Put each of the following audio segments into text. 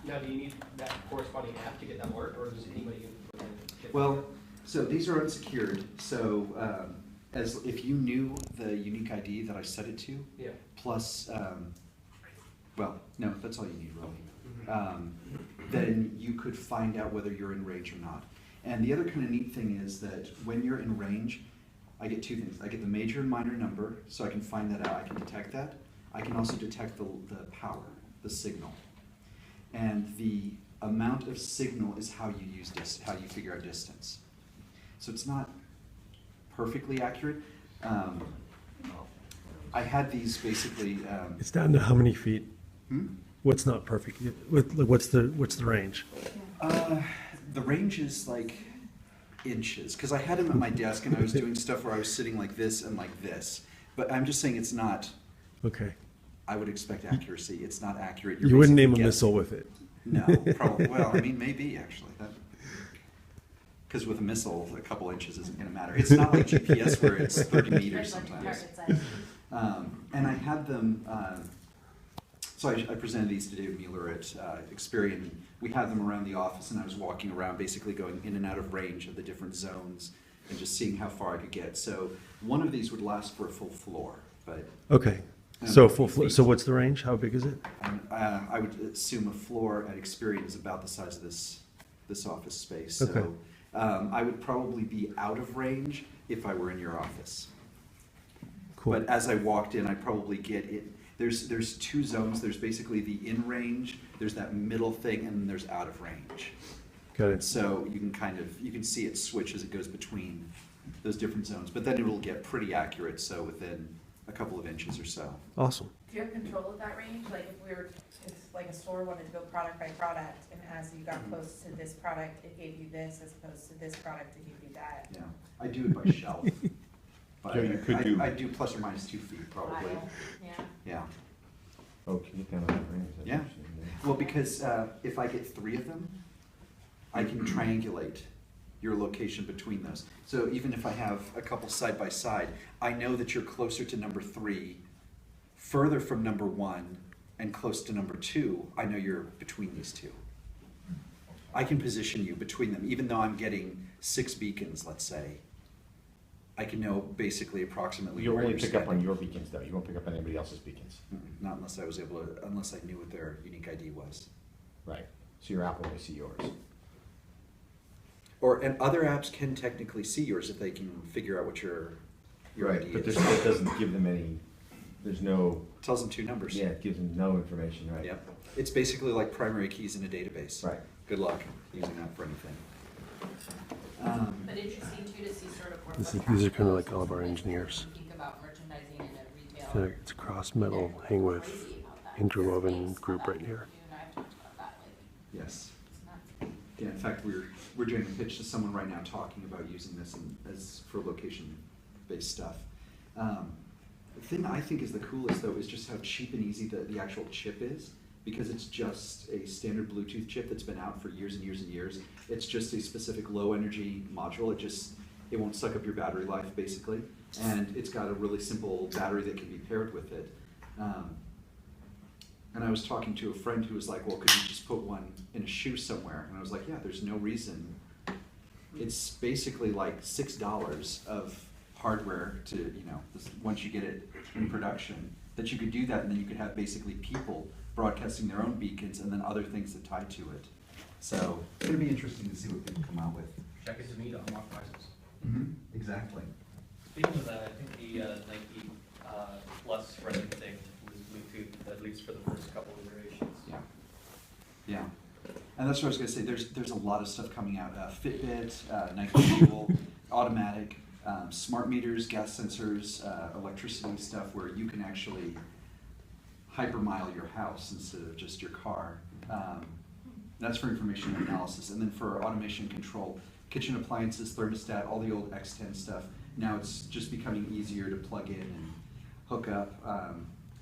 Now, do you need that corresponding app to get that alert, or does anybody get Well, so these are unsecured, so as if you knew the unique ID that I set it to, Yeah. plus, well, no, that's all you need really. Mhm. Then you could find out whether you're in range or not. And the other kind of neat thing is that when you're in range, I get two things. I get the major and minor number, so I can find that out, I can detect that. I can also detect the power, the signal. And the amount of signal is how you use how you figure out distance. So it's not perfectly accurate. I had these basically. It's down to how many feet? Hmm? What's not perfect? What's the range? The range is like inches, because I had them at my desk and I was doing stuff where I was sitting like this and like this. But I'm just saying it's not. Okay. I would expect accuracy. It's not accurate. You wouldn't name a basically missile guessing. with it. No, probably. Well, I mean, maybe actually. Because with a missile, a couple inches isn't going to matter. It's not like GPS where it's 30 meters sometimes. And I had them, so I presented these to David Mueller at Experian. We had them around the office, and I was walking around basically going in and out of range of the different zones and just seeing how far I could get. So one of these would last for a full floor, but Okay. So so what's the range? How big is it? I would assume a floor at Experian is about the size of this office space. Okay. So I would probably be out of range if I were in your office. Cool. But as I walked in, I probably get it. There's two zones. There's basically the in range, there's that middle thing, and then there's out of range. Got And it. so you can see it switch as it goes between those different zones. But then it will get pretty accurate, so within a couple of inches or so. Awesome. Do you have control of that range? Like if like a store wanted to go product by product, and as you got close to this product, it gave you this, as opposed to this product, it gave you that. Yeah, I do it by shelf. But Yeah, you could do- I do plus or minus 2 feet probably. Yeah. Yeah. Oh, can you get down on that range? That's Yeah. interesting, Well, because if I get 3 of them, I can triangulate your location between those. So even if I have a couple side by side, I know that you're closer to number 3, further from number 1, and close to number 2. I know you're between these two. I can position you between them, even though I'm getting 6 beacons, let's say. I can know basically approximately You where only you're pick up on standing. your beacons though, you won't pick up on anybody else's beacons. Not unless I was able to, unless I knew what their unique ID was. Right, so your app will only see yours. And other apps can technically see yours if they can figure out what your ID But is. it doesn't give them any, there's no, Tells them 2 numbers. yeah, it gives them no information, right? Yep. It's basically like primary keys in a database. Right. Good luck using that for anything. But interesting too to see sort of where. These are kind of like all of our engineers. Think about merchandising in a So retail. it's a cross metal hang with Crazy about that. interwoven Space, how group that- right here. You and I have talked about that lately. Yes. It's nuts. Yeah, in fact, we're doing a pitch to someone right now talking about using this as for location-based stuff. The thing I think is the coolest though is just how cheap and easy the actual chip is, because it's just a standard Bluetooth chip that's been out for years and years and years. It's just a specific low energy module. It won't suck up your battery life basically, and it's got a really simple battery that can be paired with it. And I was talking to a friend who was like, well, could you just put one in a shoe somewhere? And I was like, yeah, there's no reason. It's basically like $6 of hardware to, once you get it in production, that you could do that, and then you could have basically people broadcasting their own beacons and then other things that tie to it. So it's going to be interesting to see what people come out with. Check it to me to unlock prices. Exactly. Speaking of that, I think the Nike Plus running thing was Bluetooth, at least for the first couple of iterations. Yeah. Yeah. And that's what I was going to say. There's a lot of stuff coming out. Fitbit, Nike Fuel, automatic, smart meters, gas sensors, electricity stuff where you can actually hypermile your house instead of just your car. That's for information analysis. And then for automation control, kitchen appliances, thermostat, all the old X10 stuff. Now it's just becoming easier to plug in and hook up.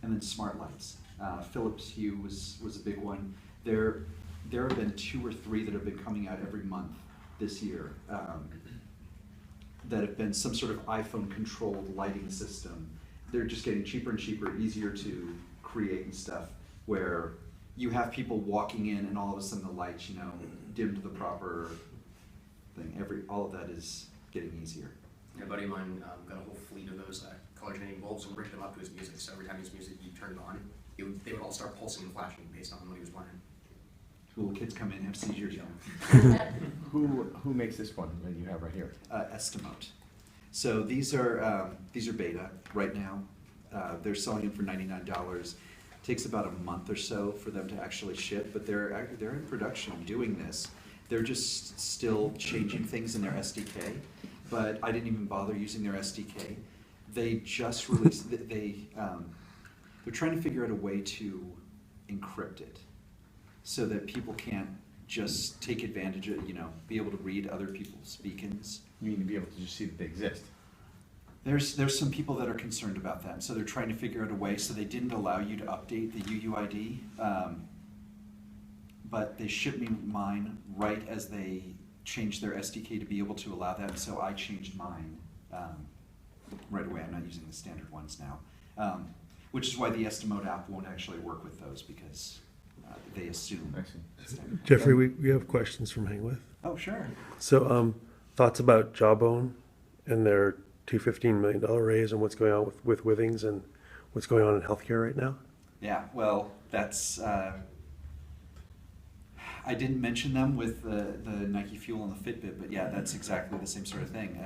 And then smart lights. Philips Hue was a big one. There have been 2 or 3 that have been coming out every month this year that have been some sort of iPhone controlled lighting system. They're just getting cheaper and cheaper, easier to create and stuff, where you have people walking in and all of a sudden the lights, dim to the proper thing. All of that is getting easier. Yeah, a buddy of mine got a whole fleet of those color changing bulbs and rigged them up to his music. So every time his music you turned it on, they would all start pulsing and flashing based on what he was playing. Cool, kids come in and have seizures. Who makes this one that you have right here? Estimote. So these are beta right now. They're selling them for $99. Takes about a month or so for them to actually ship, but they're in production doing this. They're just still changing things in their SDK, but I didn't even bother using their SDK. They just released, they're trying to figure out a way to encrypt it so that people can't just take advantage of, be able to read other people's beacons. You mean to be able to just see that they exist? There's some people that are concerned about that, so they're trying to figure out a way, so they didn't allow you to update the UUID, but they shipped me mine right as they changed their SDK to be able to allow that, so I changed mine right away. I'm not using the standard ones now, which is why the Estimote app won't actually work with those, because they assume. I see. it's standard. Jeffrey, we have questions from Hangwith. Oh, sure. So, thoughts about Jawbone and their $215 million raise and what's going on with Withings and what's going on in healthcare right now? Yeah, well, that's, I didn't mention them with the Nike Fuel and the Fitbit, but yeah, that's exactly the same sort of thing.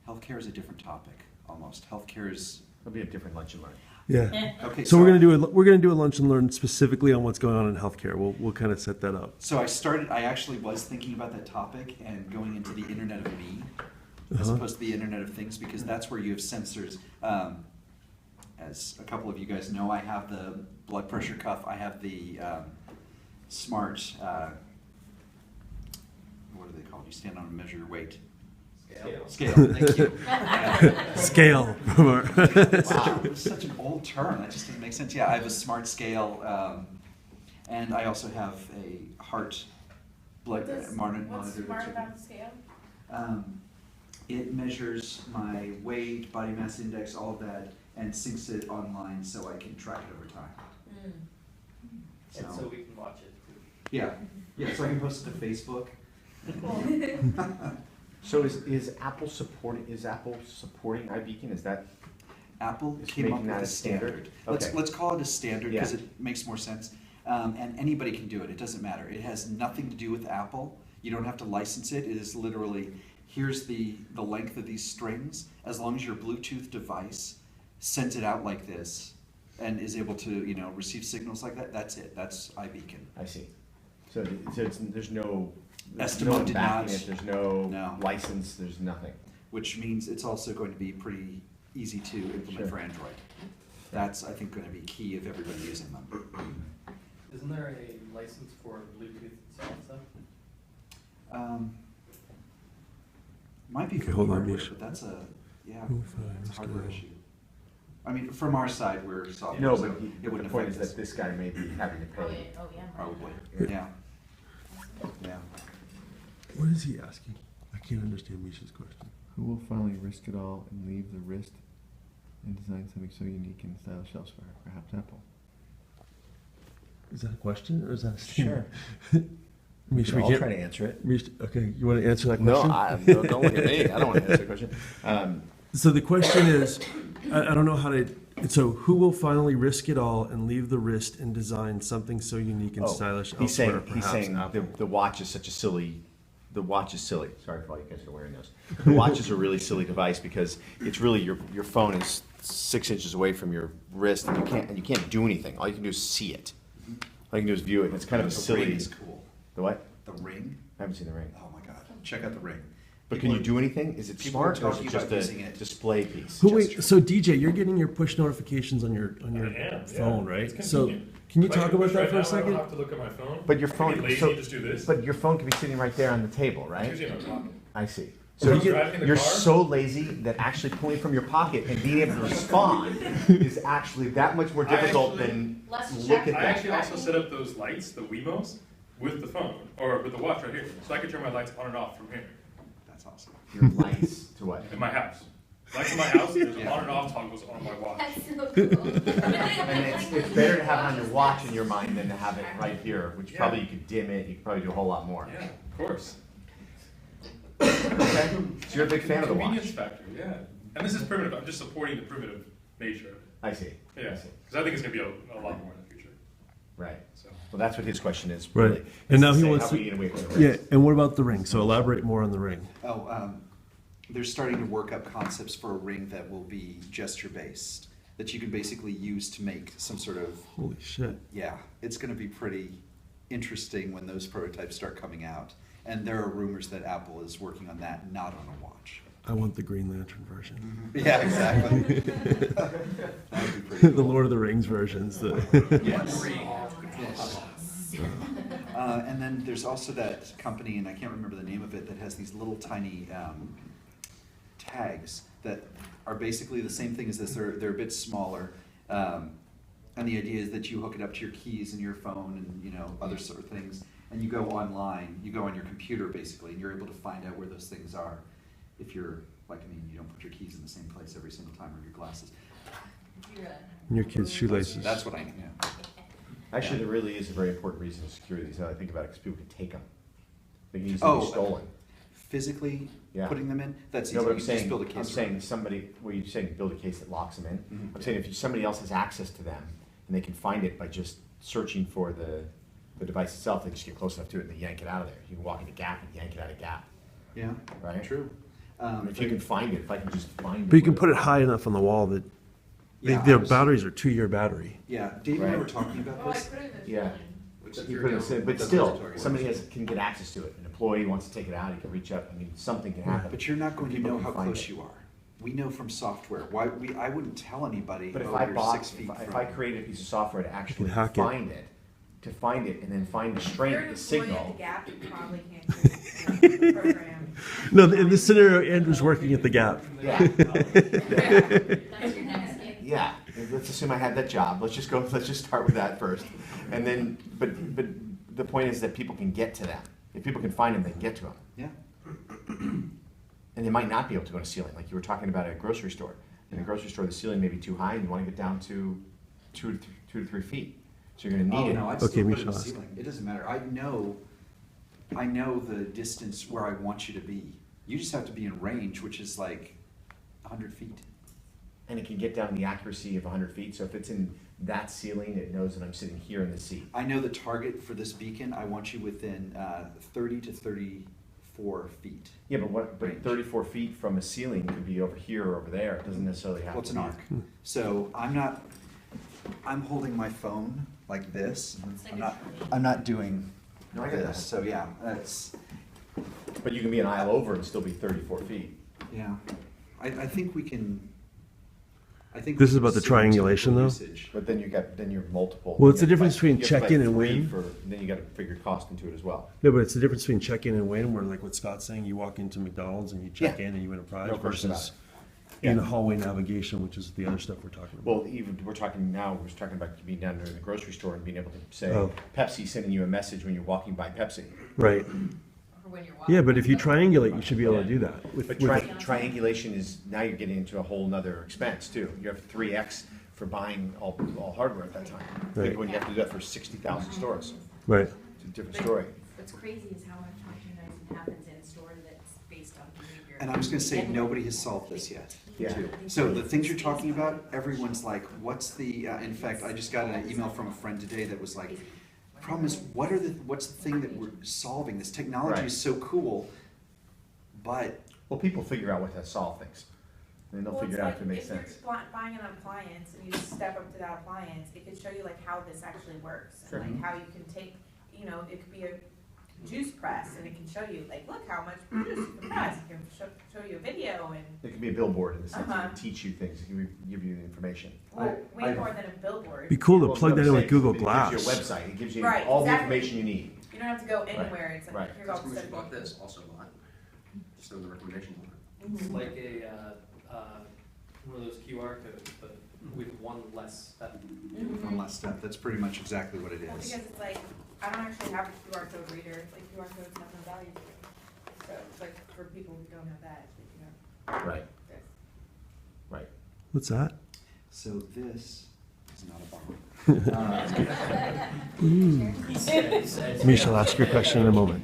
Healthcare is a different topic, almost. Healthcare is, It'll be a different lunch and learn. Yeah. okay. So we're gonna do a lunch and learn specifically on what's going on in healthcare. We'll kind of set that up. So I actually was thinking about that topic and going into the Internet of Me as Uh-huh. opposed to the Internet of Things, because that's where you have sensors. As a couple of you guys know, I have the blood pressure cuff. I have the smart, what are they called? You stand on and measure your weight. Scale, thank you. Scale. Wow, it's such an old term. That just doesn't make sense. Yeah, I have a smart scale, and I also have a heart blood monitor. What's that smart checking. about the scale? It measures my weight, body mass index, all of that, and syncs it online so I can track it over time. And so we can watch it too. Yeah, so I can post it to Facebook. So is Apple supporting iBeacon? Is that Apple It's came up making with that a a standard? standard. Let's call it a standard because Yeah. it makes more sense. And anybody can do it. It doesn't matter. It has nothing to do with Apple. You don't have to license it. It is literally, here's the length of these strings. As long as your Bluetooth device sends it out like this and is able to receive signals like that, that's it. That's iBeacon. I see. So there's no Estimote did backing not. it, there's no No. license, there's nothing. Which means it's also going to be pretty easy to implement Sure. for Android. That's, I think, going to be key if everybody using them. Isn't there a license for Bluetooth itself, though? Might be Okay, for hold on, hardware, Misha. but that's a Oh, fine, it's a let's hardware go. issue. I mean, from our side, we're software, No, so but it the wouldn't point affect is us. that this guy may be having to pay. Oh, yeah. Probably, yeah. Yeah. What is he asking? I can't understand Misha's question. Who will finally risk it all and leave the wrist and design something so unique and stylish elsewhere? Perhaps Apple. Is that a question or is that a Sure. statement? Misha, we I'll can't. try to answer it. Misha, okay, you want to answer that No, question? don't look at me. I don't want to answer the question. So the question is, I don't know how to. So who will finally risk it all and leave the wrist and design something so unique and stylish he's elsewhere? saying Perhaps Apple. the watch is such a silly. The watch is silly. Sorry for all you guys who are wearing those. The watch is a really silly device because it's really your phone is 6 inches away from your wrist and you can't do anything. All you can do is see it. All you can do is view it. And it's kind of a The silly. ring is cool. The what? The ring? I haven't seen the ring. Oh my God, check out the ring. But can you do anything? Is it people are smart or is it talking just about a using it. display piece? Who wait? gesture. So DJ, you're getting your push notifications on your I am, phone, yeah. right? It's So convenient. can you If I talk can about push that right for a now, I don't second? have to look at my phone. But your I can phone, be lazy, so, just do this. but your phone can be sitting right there on the table, It's right? usually in my pocket. I see. So So I'm driving the you're car. so lazy that actually pulling from your pocket and being able to respond is actually that much more I difficult actually- than Less look check. at I that. actually also set up those lights, the Wemos, with the phone, or with the watch right here. So I can turn my lights on and off from here, That's awesome. Your lights to what? in my house. Next to my house, there's Yeah. on and off toggles on my watch. That's so cool. And it's better to have it on your watch in your mind than to have it right here, which Yeah. probably you could dim it, you could probably do a whole lot more. Yeah, of course. Okay, so you're a big fan of the Convenience watch. factor, yeah. And this is primitive, I'm just supporting the primitive nature of it. I see. Yeah, I see. because I think it's gonna be a lot more in the future, Right. so. Well, that's what his question is. Right. Really. And now Is to he say, wants how to- are you gonna wait for the Yeah, race? and what about the ring? So elaborate more on the ring. Oh, they're starting to work up concepts for a ring that will be gesture-based, that you can basically use to make some sort of, Holy shit. yeah, it's gonna be pretty interesting when those prototypes start coming out. And there are rumors that Apple is working on that, not on a watch. I want the Green Lantern version. Yeah, exactly. That would be pretty The cool. Lord of the Rings versions. Yes. Ring to control Yes. puzzles. And then there's also that company, and I can't remember the name of it, that has these little tiny tags that are basically the same thing as this. They're a bit smaller, and the idea is that you hook it up to your keys and your phone and other sort of things, and you go online. You go on your computer basically, and you're able to find out where those things are. If you're like me, you don't put your keys in the same place every single time, or your glasses. And your kids' shoelaces. That's what I mean. Yeah. Actually, there really is a very important reason to secure these, now that I think about it, because people can take them. They can easily Oh, be stolen. Physically Yeah. putting them in, that's easy. No, but You I'm can just saying, build a I'm case. saying somebody, well, you're saying build a case that locks them in. Mhm. I'm saying if somebody else has access to them, and they can find it by just searching for the device itself, they just get close enough to it and they yank it out of there. You can walk into Gap and yank it out of Gap, Yeah, right? true. If you can find it, if I can just find it. But you can put it high enough on the wall that Yeah, their I was- batteries are 2-year battery. Yeah, Dave and I Right. were talking about Oh, I this. put it in the Yeah. ceiling. Which You if put you're it in, down- but That's still, what I'm talking somebody about. can get access to it. An employee wants to take it out, he can reach up, I mean, something can happen. But you're not going to People know can how find close it. you are. We know from software. I wouldn't tell anybody, But if oh, I you're bought, 6 feet if from. I created a piece of software to actually hack it. find it, and then find the If you're strength, an the employee at signal. the Gap, you probably can't do the program. No, in this scenario, Andrew's working at the Gap. Yeah. That's your next game. Yeah, let's assume I had that job. Let's just start with that first. And then, but the point is that people can get to them. If people can find them, they can get to them. Yeah, And they might not be able to go to ceiling, like you were talking about at a grocery store. In a grocery store, the ceiling may be too high and you want to get down to 2 to 3 feet. So you're gonna oh need no, it. I'd Okay, still put it in Michelle the asked. ceiling. It doesn't matter. I know the distance where I want you to be. You just have to be in range, which is like 100 feet. And it can get down the accuracy of 100 feet. So if it's in that ceiling, it knows that I'm sitting here in the seat. I know the target for this beacon. I want you within 30 to 34 feet. Yeah, but Range. 34 feet from a ceiling could be over here or over there. It doesn't necessarily have Well, it's to an be. arc. So I'm holding my phone like this. It's like I'm a not, trillion. I'm not doing No, I get that. this. So yeah, that's, But you can be an aisle over and still be 34 feet. yeah. I think we can, I think. This we is can about the see triangulation, typical though? usage. But then you're multiple. Well, it's the you have difference like- between you have like check-in and 3 win. for- Then you gotta figure cost into it as well. No, but it's the difference between check-in and win, where like what Scott's saying, you walk into McDonald's and you check Yeah. in and you win a prize No question about versus it. in Yeah. a hallway navigation, which is the other stuff we're talking about. Well, even, we're talking about being down there in the grocery store and being able to say, Oh. Pepsi sending you a message when you're walking by Pepsi. Right. For when you're walking. Yeah, but if you triangulate, you should be able to do that. With, But with, triangulation is, now you're getting into a whole nother expense too. You have 3x for buying all hardware at that time. Right. Think when you have to do that for 60,000 stores. right. It's a different story. What's crazy is how much merchandising happens in store that's based on behavior. And I was gonna say, nobody has solved this yet. Yeah. too. So the things you're talking about, everyone's like, what's the, in fact, I just got an email from a friend today that was like, problem is, what's the thing that we're solving? This technology is so cool, but Well, people figure out what to solve things. And they'll Well, figure it's it out like if it makes if you're sense. buying an appliance and you just step up to that appliance, it could show you like how this actually works. Sure. And like how you can take, it could be a juice press and it can show you like, look how much juice you can press. It can show you a video and, It can be a billboard in the sense Uh-huh. it can teach you things, it can give you information. well, I- way more than a billboard. Be cool to Well, plug no, that in I'm with saying Google It Glass. gives you a website, it gives you Right, all the exactly. information you need. You don't have to go anywhere. It's like, Right. here's all That's the when we stuff. should bought this also a lot. Just throw the recommendations on it. It's like one of those QR codes, but with one less step. one less step, that's pretty much exactly what it Well, is. because it's like, I don't actually have a QR code reader, like QR codes have no value to me. So it's like for people who don't have that, Right. this. Right. What's that? So this is not a bomb. Misha, I'll ask your question in a moment.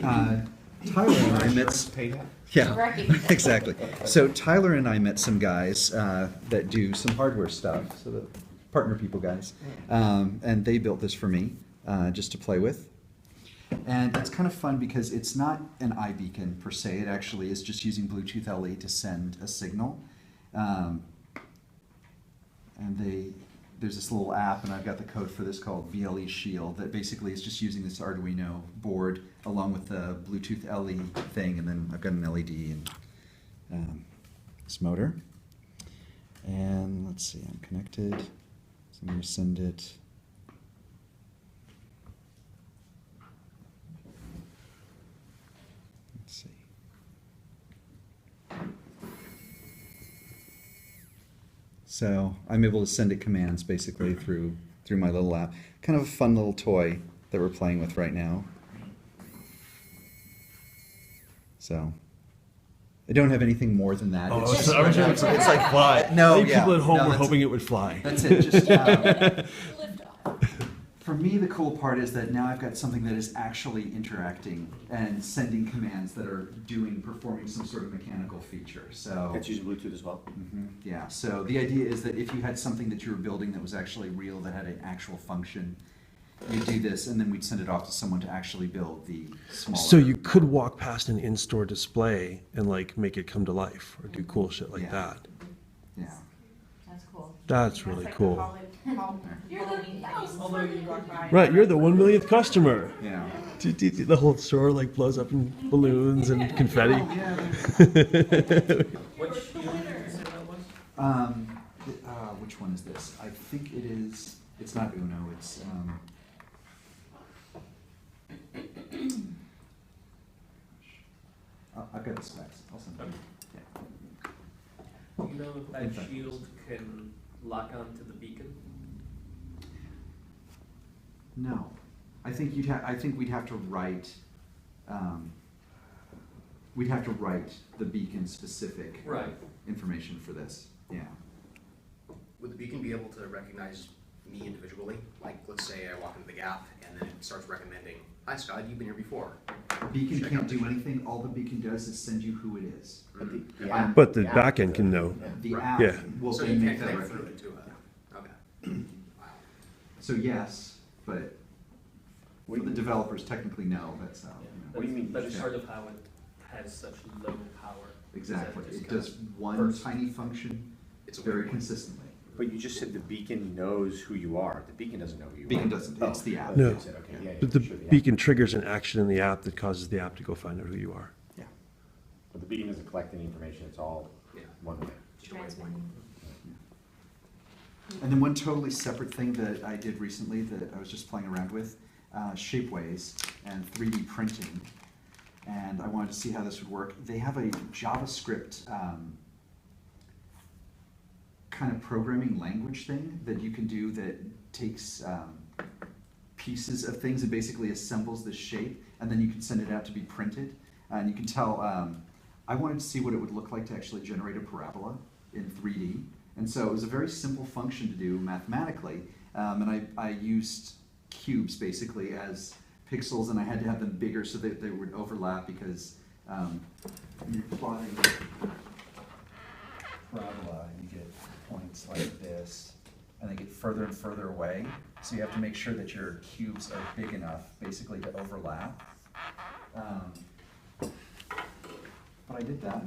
Tyler and I met. Paid out. Yeah, Right. exactly. So Tyler and I met some guys that do some hardware stuff, so the partner people guys, and they built this for me just to play with. And it's kind of fun because it's not an iBeacon per se. It actually is just using Bluetooth LE to send a signal. And there's this little app, and I've got the code for this called BLE Shield that basically is just using this Arduino board along with the Bluetooth LE thing, and then I've got an LED and this motor. And let's see, I'm connected, so I'm going to send it. Let's see. So I'm able to send it commands basically through my little app. Kind of a fun little toy that we're playing with right now. So I don't have anything more than that. Oh, It's it's like fly. No, I think yeah, people at home no, were that's- hoping it would fly. That's it. Just Lift off. for me, the cool part is that now I've got something that is actually interacting and sending commands that are performing some sort of mechanical feature. So It's using Bluetooth as well. yeah. So the idea is that if you had something that you were building that was actually real, that had an actual function, you do this, and then we'd send it off to someone to actually build the smaller. So you could walk past an in-store display and like make it come to life or do cool shit like Yeah. that. Yeah. That's cool. That's really That's like cool. the Halloween lights. Although you walk by. Right, you're the 1 millionth customer. Yeah. The whole store like blows up in balloons and confetti. Oh, yeah. Which unit did you say that was? Which one is this? I think it is. It's not Uno. It's. I've got the specs. I'll send them. Yeah. Do you know if that shield can lock onto the beacon? No, I think I think we'd have to write. We'd have to write the beacon specific Right. information for this. Yeah. Would the beacon be able to recognize me individually? Like, let's say I walk into the Gap and then it starts recommending, "Hi Scott, you've been here before." Beacon Check can't out the do sheet. anything. All the beacon does is send you who it is. Mhm. But the back end can know. The Right. app Yeah. will So then you make can't that connect through recommendation. it to a, okay. Wow. So yes, but for the developers technically no. That's how. What do you mean? That's Yeah. part of how it has such low power. Exactly. Is that It just does one first- tiny function It's a very weird one. consistently. But you just said the beacon knows who you are. The beacon doesn't know who you are. Beacon doesn't. It's the app. No. Okay, yeah, But the sure, app. beacon triggers an action in the app that causes the app to go find out who you are. Yeah. But the beacon doesn't collect any information. It's all Yeah. one way. Just a waypoint. Transmitting. And then one totally separate thing that I did recently that I was just playing around with, Shapeways and 3D printing. And I wanted to see how this would work. They have a JavaScript kind of programming language thing that you can do that takes pieces of things and basically assembles the shape, and then you can send it out to be printed. And you can tell, I wanted to see what it would look like to actually generate a parabola in 3D. And so it was a very simple function to do mathematically. And I used cubes basically as pixels, and I had to have them bigger so that they would overlap because when you're plotting parabola, you get points like this, and they get further and further away. So you have to make sure that your cubes are big enough basically to overlap. But I did that,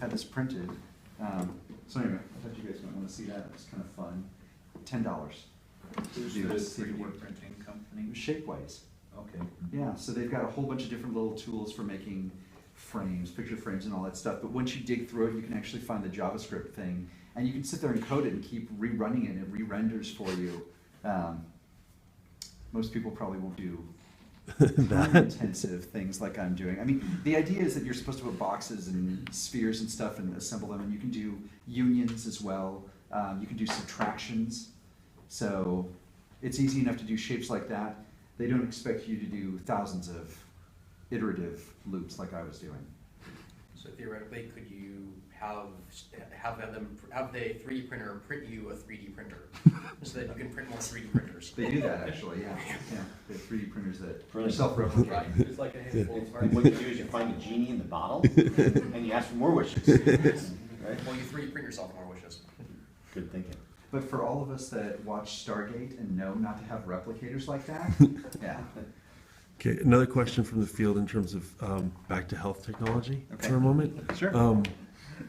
had this printed. So anyway, I thought you guys might want to see that. It was kind of fun. $10. Who's Do the this. 3D printing company? Shapeways. Okay. Yeah, so they've got a whole bunch of different little tools for making frames, picture frames and all that stuff. But once you dig through it, you can actually find the JavaScript thing. And you can sit there and code it and keep rerunning it, and it re-renders for you. Most people probably won't do time-intensive things like I'm doing. I mean, the idea is that you're supposed to put boxes and spheres and stuff and assemble them, and you can do unions as well. You can do subtractions. So it's easy enough to do shapes like that. They don't expect you to do thousands of iterative loops like I was doing. So theoretically, could you have the 3D printer print you a 3D printer, so that you can print more 3D printers. They do that actually, yeah. They have 3D printers that Brilliant. self-replicate. It's like a handful of And what you do is you find a genie in the bottle, and you ask for more wishes. Right? Well, you 3D print yourself more wishes. Good thinking. But for all of us that watch Stargate and know not to have replicators like that, yeah. Okay, another question from the field in terms of back to health technology Okay. for a moment. Sure.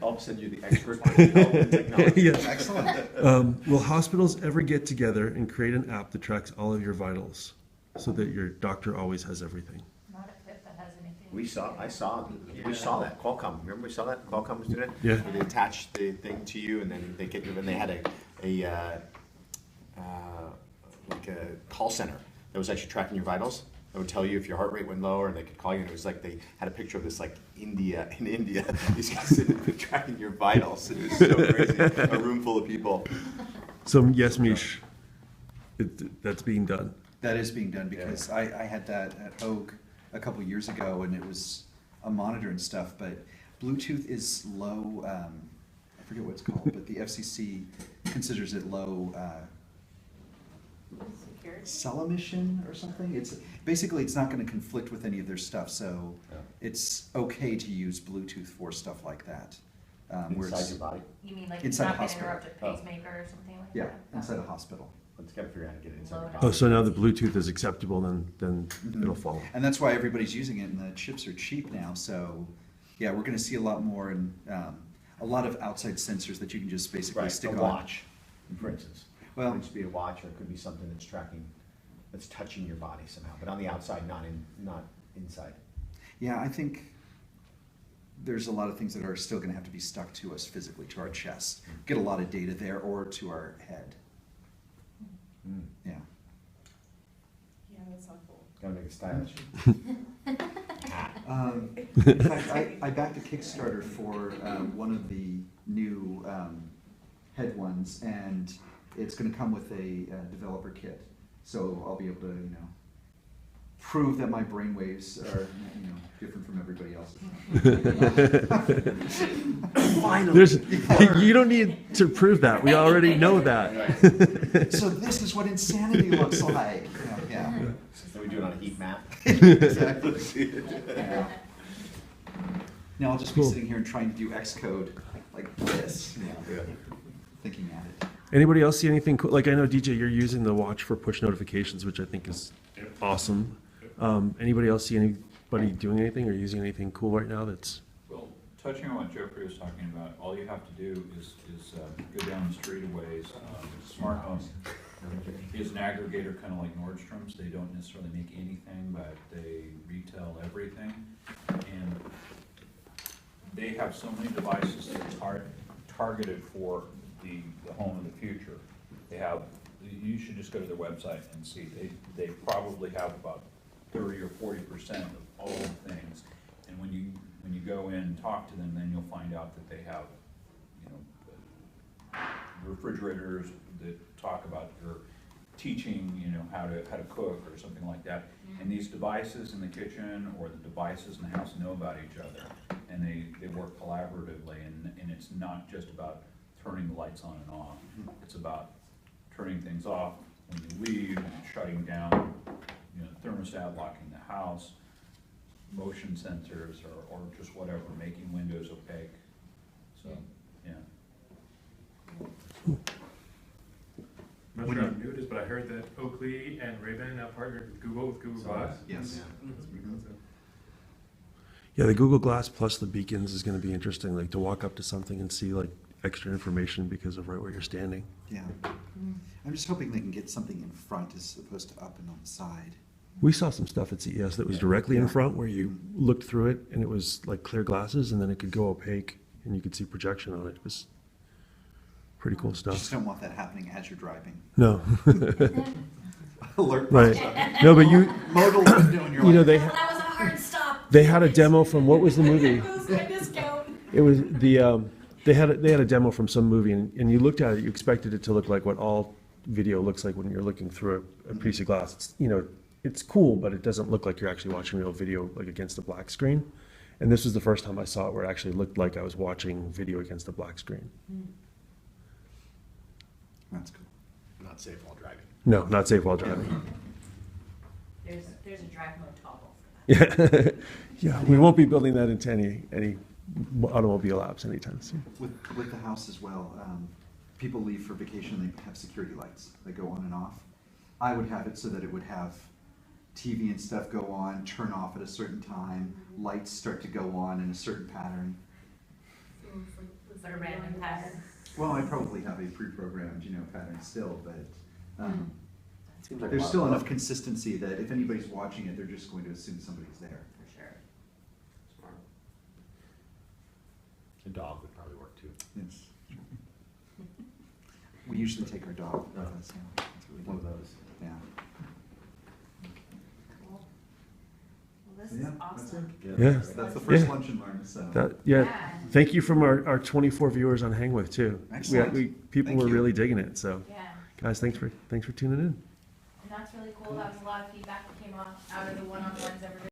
All of a sudden, you're the expert on health and technology. Yeah. Excellent. Will hospitals ever get together and create an app that tracks all of your vitals so that your doctor always has everything? Not a fit that has anything. We saw that, Qualcomm, remember we saw that, Qualcomm was doing it? Yeah. Where they attached the thing to you, and then they get you, and they had like a call center that was actually tracking your vitals. It would tell you if your heart rate went lower, and they could call you, and it was like they had a picture of this like in India, these guys sitting there tracking your vitals. It was so crazy, a room full of people. So yes, Mish, that's being done. That is being done because I had that at Oak a couple years ago and it was a monitor and stuff, but Bluetooth is low, I forget what it's called, but the FCC considers it low Security? cell emission or something. It's basically it's not going to conflict with any of their stuff, so Yeah. it's okay to use Bluetooth for stuff like that. Where Inside it's- your body. You mean like it's Inside not a gonna hospital. interrupt a pacemaker or something like Yeah, that? inside a hospital. Let's gotta figure out how to get it inside your Load body. Oh, so now the Bluetooth is acceptable, then Mhm. it'll follow. And that's why everybody's using it, and the chips are cheap now. So, yeah, we're going to see a lot more and a lot of outside sensors that you can just basically Right, stick a on. watch, for instance. Well- It could just be a watch, or it could be something that's tracking, that's touching your body somehow, but on the outside, not inside. Yeah, I think there's a lot of things that are still going to have to be stuck to us physically, to our chest. Get a lot of data there, or to our head. Mm. Yeah. Yeah, that's not cool. Gotta make it stylish. In fact, I backed a Kickstarter for one of the new head ones, and it's going to come with a developer kit. So I'll be able to, prove that my brain waves are, different from everybody else's. There's, you don't need to prove that. We already know that. So this is what insanity looks like. Yeah. So we do it on a heat map. Exactly. Yeah. Now I'll just be Cool. sitting here and trying to do Xcode like this, thinking at it. Anybody else see anything cool? Like I know DJ, you're using the watch for push notifications, which I think is awesome. Anybody else see anybody doing anything or using anything cool right now that's? Well, touching on what Jeffrey was talking about, all you have to do is go down the street a ways. Smart Home is an aggregator, kind of like Nordstrom's. They don't necessarily make anything, but they retail everything. And they have so many devices that are targeted for the home of the future. They have, you should just go to their website and see, they probably have about 30 or 40% of all the things. And when you go in and talk to them, then you'll find out that they have, refrigerators that talk about your teaching, how to cook or something like that. And these devices in the kitchen or the devices in the house know about each other, and they work collaboratively, and it's not just about turning the lights on and off. It's about turning things off when you leave, shutting down, thermostat, locking the house, motion sensors, or just whatever, making windows opaque. So, yeah. I'm not sure how new it is, but I heard that Oakley and Ray-Ban now partnered with Google Glass. Yes. That's pretty cool, too. Yeah, the Google Glass plus the beacons is going to be interesting, like to walk up to something and see like extra information because of right where you're standing. Yeah. I'm just hoping they can get something in front as opposed to up and on the side. We saw some stuff at CES that was directly in front where you looked through it and it was like clear glasses and then it could go opaque and you could see projection on it. It was pretty cool Just stuff. don't want that happening as you're driving. No. Alert. Right. No, but Modal window and you're like, they That was a hard stop. they had a demo from what was the movie? It was my discount. It was the they had a demo from some movie and you looked at it, you expected it to look like what all video looks like when you're looking through a piece of glass. It's it's cool, but it doesn't look like you're actually watching real video like against a black screen. And this was the first time I saw it where it actually looked like I was watching video against a black screen. That's cool. Not safe while driving. No, not safe while driving. There's a drive mode toggle for that. Yeah, yeah, we won't be building that into any automobile apps anytime soon. With the house as well, people leave for vacation, they have security lights that go on and off. I would have it so that it would have TV and stuff go on, turn off at a certain time, lights start to go on in a certain pattern. For a random pattern. Well, I probably have a pre-programmed, pattern still, but Seems like a there's lot still of enough work. consistency that if anybody's watching it, they're just going to assume somebody's there. For sure. Smart. A dog would probably work too. Yes. We usually take our dog with us. Yeah. That's what we do. One of those. Yeah. Cool. Well, this Yeah, is that's awesome. it. Yeah. That's the first Yeah. lunch and learn, so. Yeah, Yeah. thank you from our 24 viewers on Hangwith too. Excellent. People Thank were you. really digging it, so Yeah. guys, thanks for tuning in. And that's really cool. That was a lot of feedback that came out of the one-on-ones everybody